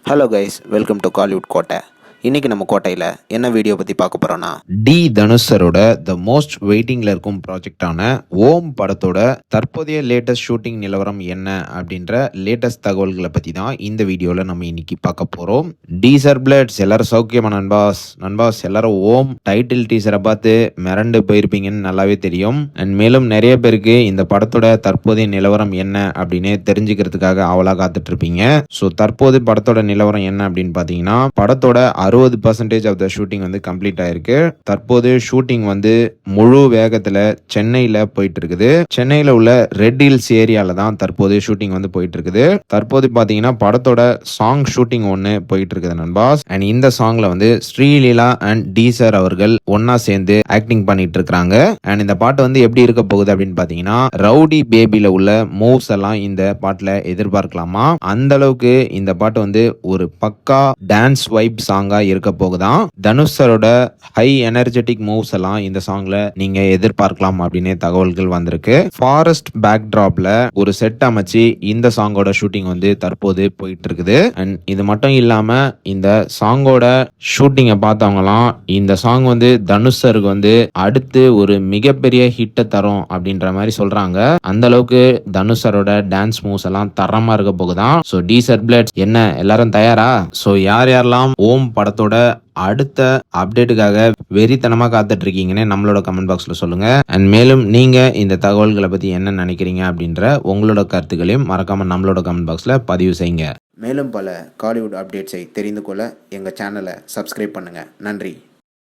Hello guys, welcome to Kollywood கோட்டை. இன்றைக்கி நம்ம கோட்டையில் என்ன வீடியோ பற்றி பார்க்க போகிறோன்னா, டி தனுஷரோட த மோஸ்ட் வெயிட்டிங்கில் இருக்கும் ப்ராஜெக்டான ஓம் படத்தோட தற்போதைய லேட்டஸ்ட் ஷூட்டிங் நிலவரம் என்ன அப்படின்ற லேட்டஸ்ட் தகவல்களை பற்றி தான் இந்த வீடியோவில் நம்ம இன்னைக்கு பார்க்க போகிறோம். டீசர் பிளட்ஸ் எல்லாரும் சௌக்கியமா நண்பாஸ் எல்லாரும் ஓம் டைட்டில் டீசரை பார்த்து மிரண்டு போயிருப்பீங்கன்னு நல்லாவே தெரியும். அண்ட் மேலும் நிறைய பேருக்கு இந்த படத்தோட தற்போதைய நிலவரம் என்ன அப்படின்னு தெரிஞ்சுக்கிறதுக்காக ஆவலாக காத்துட்டு இருப்பீங்க. ஸோ தற்போது படத்தோட நிலவரம் என்ன அப்படின்னு பார்த்தீங்கன்னா, படத்தோட 60% ஆஃப் த ஷூட்டிங் வந்து கம்ப்ளீட் ஆயிருக்கு. தற்போது ஷூட்டிங் வந்து முழு வேகத்துல சென்னையில போயிட்டு இருக்குது. சென்னையில உள்ள ரெட் ஹில்ஸ் ஏரியால தான் தற்போது ஷூட்டிங் வந்து போயிட்டு இருக்குது. தற்போது பாத்தீங்கன்னா படத்தோட சாங் ஷூட்டிங் ஒன்னு போயிட்டு இருக்குது நண்பாஸ். அண்ட் இந்த சாங்ல வந்து ஸ்ரீலீலா அண்ட் டீசர் அவர்கள் ஒன்னா சேர்ந்து ஆக்டிங் பண்ணிட்டு இருக்காங்க. அண்ட் இந்த பாட்டு வந்து எப்படி இருக்க போகுது அப்படின்னு பாத்தீங்கன்னா, ரவுடி பேபில உள்ள மூவ்ஸ் எல்லாம் இந்த பாட்டுல எதிர்பார்க்கலாமா. அந்த அளவுக்கு இந்த பாட்டு வந்து ஒரு பக்கா டான்ஸ் வைப் சாங்கா இருக்க போகுதான். தனுஷரோட ஹை எனர்ஜெட்டிக் மூவ்ஸ் எல்லாம் இந்த சாங்ல நீங்க எதிர்பார்க்கலாம் அப்படின்னு தகவல்கள் வந்திருக்கு. ஃபாரஸ்ட் பேக் டிராப்ல ஒரு செட் அமைச்சு இந்த சாங்கோட ஷூட்டிங் வந்து தற்போது போயிட்டு இருக்குது. அண்ட் இது மட்டும் இல்லாம இந்த சாங்கோட ஷூட்டிங்கை பார்த்தவங்கலாம் இந்த சாங் வந்து தனுஷருக்கு வந்து அடுத்து ஒரு மிகப்பெரிய ஹிட்டை தரும் அப்படின்ற மாதிரி சொல்றாங்க. அந்த அளவுக்கு தனுஷரோட டான்ஸ் மூவ்ஸ் எல்லாம் தரமா இருக்க போகுதான். ஸோ டீசர் பிளட்ஸ் என்ன எல்லாரும் தயாரா? ஸோ யாரெல்லாம் ஓம் படத்தோட அடுத்த அப்டேட்டுக்காக வெறித்தனமா காத்துட்டு இருக்கீங்கன்னு நம்மளோட கமெண்ட் பாக்ஸ்ல சொல்லுங்க. அண்ட் மேலும் நீங்க இந்த தகவல்களை பத்தி என்ன நினைக்கிறீங்க அப்படின்ற உங்களோட கருத்துக்களையும் மறக்காம நம்மளோட கமெண்ட் பாக்ஸ்ல பதிவு செய்யுங்க. மேலும் பல காலிவுட் அப்டேட்ஸை தெரிந்து கொள்ள எங்க சேனலை சப்ஸ்கிரைப் பண்ணுங்க. நன்றி.